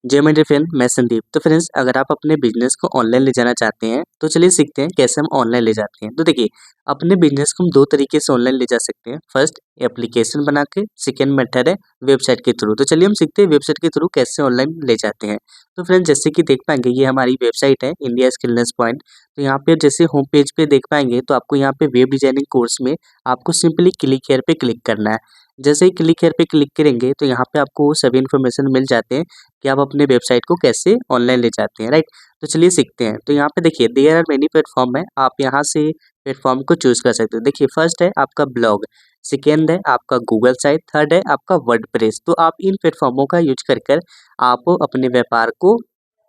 जय मेरे फ्रेंड, मैं संदीप। तो फ्रेंड्स, अगर आप अपने बिजनेस को ऑनलाइन ले जाना चाहते हैं तो चलिए सीखते हैं कैसे हम ऑनलाइन ले जाते हैं। तो देखिए, अपने बिजनेस को हम दो तरीके से ऑनलाइन ले जा सकते हैं। फर्स्ट, एप्लीकेशन बना के। सेकेंड मेथड है वेबसाइट के थ्रू। तो चलिए हम सीखते हैं वेबसाइट के थ्रू कैसे ऑनलाइन ले जाते हैं। तो फ्रेंड्स, जैसे कि देख पाएंगे ये हमारी वेबसाइट है इंडिया स्किलनेस पॉइंट। तो यहाँ पे जैसे होम पेज पे देख पाएंगे तो आपको यहाँ पे वेब डिजाइनिंग कोर्स में आपको सिंपली क्लिक हेयर पे क्लिक करना है। जैसे ही क्लिक हेयर पे क्लिक करेंगे तो यहाँ पे आपको सभी इन्फॉर्मेशन मिल जाते हैं कि आप अपने वेबसाइट को कैसे ऑनलाइन ले जाते हैं, राइट। तो चलिए सीखते हैं। तो यहाँ पे देखिए देयर आर मेनी प्लेटफॉर्म है, आप यहाँ से प्लेटफॉर्म को चूज कर सकते हो। देखिए फर्स्ट है आपका ब्लॉग, सेकेंड है आपका गूगल साइट, थर्ड है आपका वर्डप्रेस। तो आप इन प्लेटफॉर्मों का यूज कर कर आप अपने व्यापार को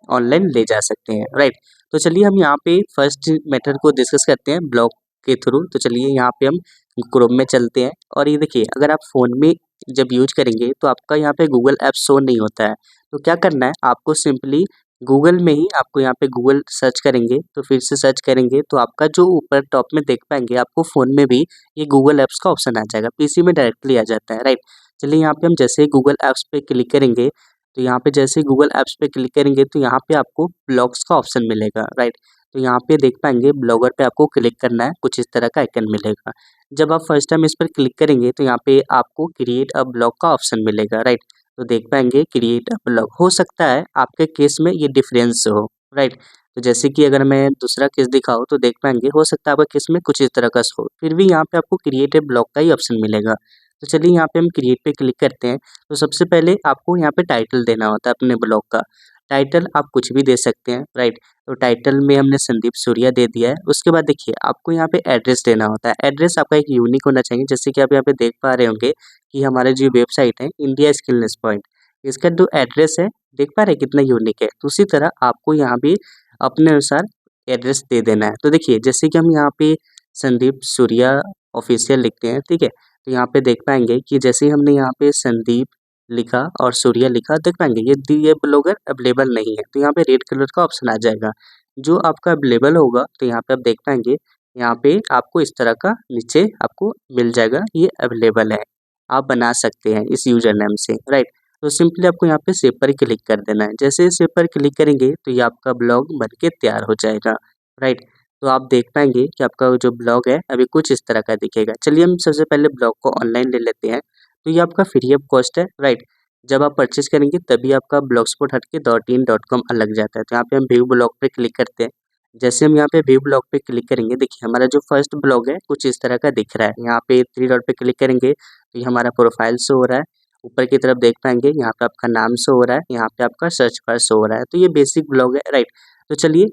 ऑनलाइन ले जा सकते हैं, राइट। तो चलिए हम यहाँ पे फर्स्ट मेथड को डिस्कस करते हैं ब्लॉग के थ्रू। तो चलिए यहाँ पे हम क्रोम में चलते हैं और ये देखिए अगर आप फ़ोन में जब यूज करेंगे तो आपका यहाँ पे गूगल ऐप शो नहीं होता है। तो क्या करना है आपको, सिंपली गूगल में ही आपको यहाँ पे गूगल सर्च करेंगे तो फिर से सर्च करेंगे तो आपका जो ऊपर टॉप में देख पाएंगे आपको फ़ोन में भी ये गूगल ऐप्स का ऑप्शन आ जाएगा, पीसी में डायरेक्टली आ जाता है, राइट। चलिए यहाँ पे हम जैसे ही गूगल ऐप्स पे क्लिक करेंगे तो यहाँ पे जैसे ही गूगल ऐप्स पे क्लिक करेंगे तो यहाँ पे आपको ब्लॉग्स का ऑप्शन मिलेगा, राइट। तो यहाँ पे देख पाएंगे ब्लॉगर पे आपको क्लिक करना है, कुछ इस तरह का आइकन मिलेगा। जब आप फर्स्ट टाइम इस पर क्लिक करेंगे तो यहाँ पे आपको क्रिएट अ ब्लॉग का ऑप्शन मिलेगा, राइट। तो देख पाएंगे क्रिएट अ ब्लॉग, हो सकता है आपके केस में ये डिफरेंस हो, राइट। तो जैसे कि अगर मैं दूसरा केस दिखाऊँ तो देख पाएंगे हो सकता है आपके केस में कुछ इस तरह का हो, फिर भी यहाँ पे आपको क्रिएट ए ब्लॉग का ही ऑप्शन मिलेगा। तो चलिए यहाँ पे हम क्रिएट पे क्लिक करते हैं। तो सबसे पहले आपको यहाँ पे टाइटल देना होता है अपने ब्लॉग का। टाइटल आप कुछ भी दे सकते हैं, राइट। तो टाइटल में हमने संदीप सूर्या दे दिया है। उसके बाद देखिए आपको यहाँ पे एड्रेस देना होता है। एड्रेस आपका एक यूनिक होना चाहिए, जैसे कि आप यहाँ पे देख पा रहे होंगे कि हमारे जो वेबसाइट है इंडिया स्किलनेस पॉइंट, इसका जो एड्रेस है देख पा रहे हैं कितना यूनिक है। तो उसी तरह आपको यहाँ भी अपने अनुसार एड्रेस दे देना है। तो देखिए जैसे कि हम यहाँ पे संदीप सूर्या ऑफिशियल लिखते हैं, ठीक है। तो यहाँ पे देख पाएंगे कि जैसे ही हमने यहाँ पे संदीप लिखा और सूर्या लिखा, देख पाएंगे ये ब्लॉगर अवेलेबल नहीं है। तो यहाँ पे रेड कलर का ऑप्शन आ जाएगा। जो आपका अवेलेबल होगा तो यहाँ पे आप देख पाएंगे यहाँ पे आपको इस तरह का नीचे आपको मिल जाएगा, ये अवेलेबल है, आप बना सकते हैं इस यूजर नेम से, राइट। तो सिंपली आपको यहाँ पे सेव पर क्लिक कर देना है। जैसे सेव पर क्लिक करेंगे तो ये आपका ब्लॉग बन के तैयार हो जाएगा, राइट। तो आप देख पाएंगे कि आपका जो ब्लॉग है अभी कुछ इस तरह का दिखेगा। चलिए हम सबसे पहले ब्लॉग को ऑनलाइन ले लेते हैं। तो ये आपका फ्री ऑफ कॉस्ट है, राइट। जब आप परचेज करेंगे तभी आपका ब्लॉगस्पॉट हट के .in.com अलग जाता है। तो यहाँ पे हम व्यू ब्लॉग पे क्लिक करते हैं। जैसे हम यहाँ पे व्यू ब्लॉग पे क्लिक करेंगे, देखिए हमारा जो फर्स्ट ब्लॉग है कुछ इस तरह का दिख रहा है। यहाँ पे थ्री डॉट पे क्लिक करेंगे तो ये हमारा प्रोफाइल शो हो रहा है। ऊपर की तरफ देख पाएंगे यहाँ पे आपका नाम शो हो रहा है, यहाँ पे आपका सर्च बार शो हो रहा है। तो ये बेसिक ब्लॉग है, राइट। तो चलिए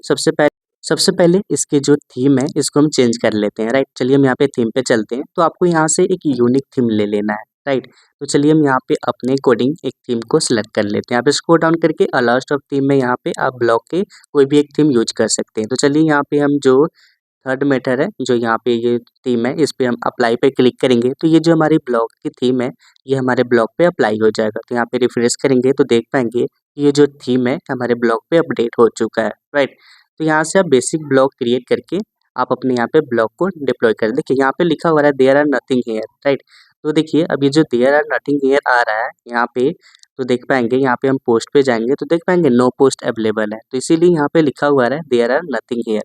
सबसे पहले इसके जो थीम है इसको हम चेंज कर लेते हैं, राइट। चलिए हम यहाँ पे थीम पे चलते हैं। तो आपको यहाँ से एक यूनिक थीम ले लेना है, राइट। तो चलिए हम यहाँ पे अपने अकॉर्डिंग एक थीम को सिलेक्ट कर लेते हैं। यहाँ पे स्क्रॉल डाउन करके लास्ट ऑफ थीम में यहाँ पे आप ब्लॉग के कोई भी एक थीम यूज कर सकते हैं। तो चलिए यहाँ पे हम जो थर्ड मेथड है, जो यहाँ पे ये थीम है, इस पे हम अप्लाई पे क्लिक करेंगे तो ये जो हमारी ब्लॉग की थीम है ये हमारे ब्लॉग पे अप्लाई हो जाएगा। तो यहाँ पे रिफ्रेश करेंगे तो देख पाएंगे ये जो थीम है हमारे ब्लॉग पे अपडेट हो चुका है, राइट। तो यहाँ से आप बेसिक ब्लॉग क्रिएट करके आप अपने यहाँ पे ब्लॉग को डिप्लॉय कर देखिए यहाँ पे लिखा हुआ है there are nothing here, right. तो देखिए अब ये जो देयर आर नथिंग हियर आ रहा है यहाँ पे, तो देख पाएंगे यहाँ पे हम पोस्ट पे जाएंगे तो देख पाएंगे नो पोस्ट अवेलेबल है। तो इसीलिए यहाँ पे लिखा हुआ है देयर आर नथिंग हियर।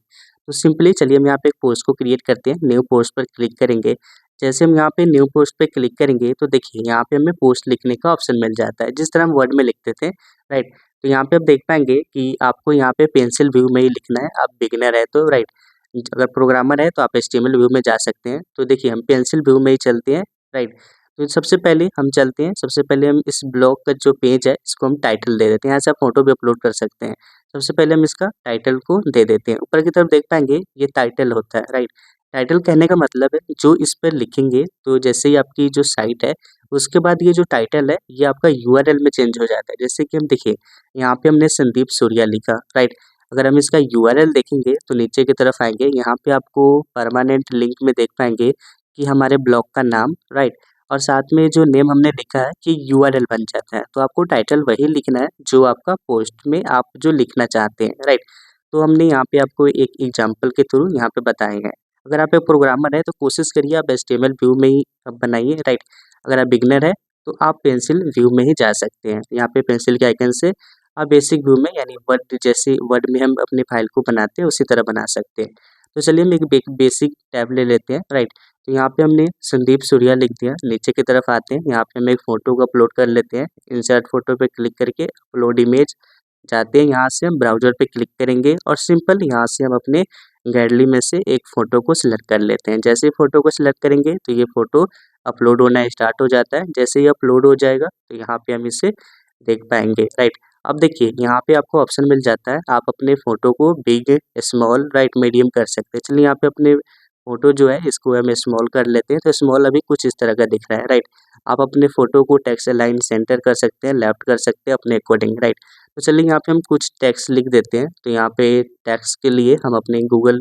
तो सिंपली चलिए हम यहाँ पे एक पोस्ट को क्रिएट करते हैं। न्यू पोस्ट पर क्लिक करेंगे। जैसे हम यहाँ पे न्यू पोस्ट पे क्लिक करेंगे तो देखिए यहाँ पे हमें पोस्ट लिखने का ऑप्शन मिल जाता है, जिस तरह हम वर्ड में लिखते थे, राइट। तो यहाँ पे आप देख पाएंगे कि आपको यहाँ पे पेंसिल व्यू में ही लिखना है। आप बिगिनर है तो, राइट, अगर प्रोग्रामर है तो आप एचटीएमएल व्यू में जा सकते हैं। तो देखिए हम पेंसिल व्यू में ही चलते हैं, राइट। तो सबसे पहले हम चलते हैं, सबसे पहले हम इस ब्लॉग का जो पेज है इसको हम टाइटल दे देते हैं। यहाँ से आप फोटो भी अपलोड कर सकते हैं। सबसे पहले हम इसका टाइटल को दे देते हैं। ऊपर की तरफ देख पाएंगे ये टाइटल होता है, राइट। टाइटल कहने का मतलब है जो इस पर लिखेंगे तो जैसे ही आपकी जो साइट है उसके बाद ये जो टाइटल है ये आपका यूआरएल में चेंज हो जाता है। जैसे कि हम देखिए यहाँ पे हमने संदीप सूर्या लिखा, राइट। अगर हम इसका यूआरएल देखेंगे तो नीचे की तरफ आएंगे, यहाँ पे आपको परमानेंट लिंक में देख पाएंगे कि हमारे ब्लॉग का नाम, राइट, और साथ में जो नेम हमने लिखा है कि यूआरएल बन जाता है। तो आपको टाइटल वही लिखना है जो आपका पोस्ट में आप जो लिखना चाहते हैं, राइट। तो हमने यहाँ पे आपको एक एग्जांपल के थ्रू यहाँ पे बताए हैं। अगर आप एक प्रोग्रामर है तो कोशिश करिए आप एचटीएमएल व्यू में ही आप बनाइए, राइट। अगर आप बिगनर है तो आप पेंसिल व्यू में ही जा सकते हैं। यहाँ पे पेंसिल के आइकन से आप बेसिक व्यू में यानी वर्ड जैसे वर्ड में हम अपनी फाइल को बनाते हैं उसी तरह बना सकते हैं। तो चलिए हम एक बेसिक टैब ले लेते हैं, राइट। तो यहाँ पे हमने संदीप सूर्या लिख दिया, नीचे की तरफ आते हैं, यहाँ पे हम एक फ़ोटो को अपलोड कर लेते हैं। इंसर्ट फ़ोटो पे क्लिक करके अपलोड इमेज जाते हैं, यहाँ से हम ब्राउज़र पे क्लिक करेंगे और सिंपल यहाँ से हम अपने गैलरी में से एक फ़ोटो को सिलेक्ट कर लेते हैं। जैसे ही फ़ोटो को सिलेक्ट करेंगे तो ये फ़ोटो अपलोड होना स्टार्ट हो जाता है। जैसे ही अपलोड हो जाएगा तो यहाँ पे हम इसे देख पाएँगे, राइट। अब देखिए यहाँ पे आपको ऑप्शन मिल जाता है, आप अपने फ़ोटो को बिग, स्मॉल, राइट, मीडियम कर सकते हैं। चलिए यहाँ पे अपने फ़ोटो जो है इसको हम स्मॉल कर लेते हैं, तो स्मॉल अभी कुछ इस तरह का दिख रहा है, राइट। आप अपने फ़ोटो को टेक्स्ट अलाइन सेंटर कर सकते हैं, लेफ्ट कर सकते हैं अपने अकॉर्डिंग, राइट। तो चलिए यहाँ पे हम कुछ टेक्स्ट लिख देते हैं, तो यहाँ पे टेक्स्ट के लिए हम अपने गूगल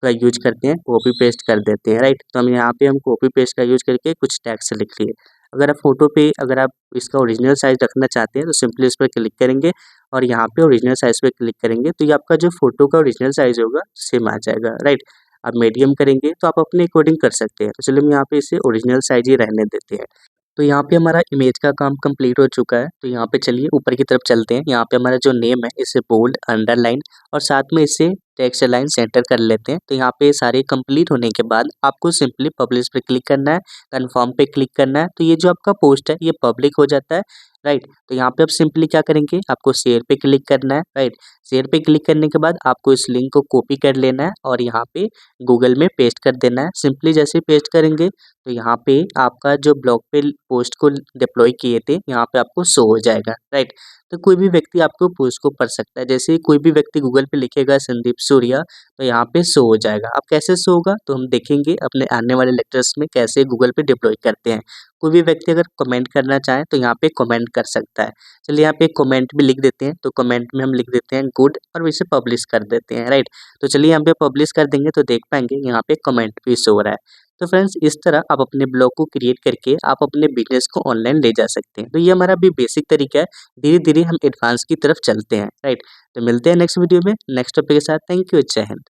का यूज करते हैं, कॉपी पेस्ट कर देते हैं, राइट। तो हम यहाँ पे हम कॉपी पेस्ट का यूज करके कुछ टेक्स्ट लिख लिए। अगर आप फ़ोटो पे अगर आप इसका ओरिजिनल साइज़ रखना चाहते हैं तो सिंपली इस पर क्लिक करेंगे और यहाँ पे ओरिजिनल साइज़ पे क्लिक करेंगे तो ये आपका जो फ़ोटो का ओरिजिनल साइज़ होगा सेम आ जाएगा, राइट। आप मीडियम करेंगे तो आप अपने अकॉर्डिंग कर सकते हैं। तो चलिए हम यहाँ पे इसे ओरिजिनल साइज़ ही रहने देते हैं। तो यहाँ पे हमारा इमेज का काम कंप्लीट हो चुका है। तो यहाँ पे चलिए ऊपर की तरफ चलते हैं। यहाँ पे हमारा जो नेम है इसे बोल्ड, अंडरलाइन और साथ में इसे टेक्स्ट अलाइन सेंटर कर लेते हैं। तो यहाँ पे सारे कंप्लीट होने के बाद आपको सिंपली पब्लिश पे क्लिक करना है, कन्फर्म पे क्लिक करना है। तो ये जो आपका पोस्ट है ये पब्लिक हो जाता है, राइट। तो यहाँ पे आप सिंपली क्या करेंगे, आपको शेयर पे क्लिक करना है, राइट। शेयर पे क्लिक करने के बाद आपको इस लिंक को कॉपी कर लेना है और यहाँ पे गूगल में पेस्ट कर देना है। सिंपली जैसे ही पेस्ट करेंगे तो यहाँ पे आपका जो ब्लॉग पे पोस्ट को डिप्लॉय किए थे यहाँ पे आपको शो हो जाएगा, राइट। तो कोई भी व्यक्ति आपको पोस्ट को पढ़ सकता है। जैसे ही कोई भी व्यक्ति गूगल पे लिखेगा संदीप सूर्या तो यहाँ पे शो हो जाएगा। अब कैसे शो होगा तो हम देखेंगे अपने आने वाले लेक्चर्स में कैसे गूगल पे डिप्लॉय करते हैं। कोई भी व्यक्ति अगर कमेंट करना चाहे तो यहाँ पे कमेंट कर सकता है। चलिए यहाँ पे कमेंट भी लिख देते हैं, तो कमेंट में हम लिख देते हैं गुड और इसे पब्लिश कर देते हैं, राइट। तो चलिए यहाँ पे पब्लिश कर देंगे तो देख पाएंगे यहाँ पे कमेंट भी शो हो रहा है। तो फ्रेंड्स इस तरह आप अपने ब्लॉग को क्रिएट करके आप अपने बिजनेस को ऑनलाइन ले जा सकते हैं। तो ये हमारा भी बेसिक तरीका है, धीरे धीरे हम एडवांस की तरफ चलते हैं, राइट। तो मिलते हैं नेक्स्ट वीडियो में नेक्स्ट टॉपिक के साथ। थैंक यू, जय हिंद।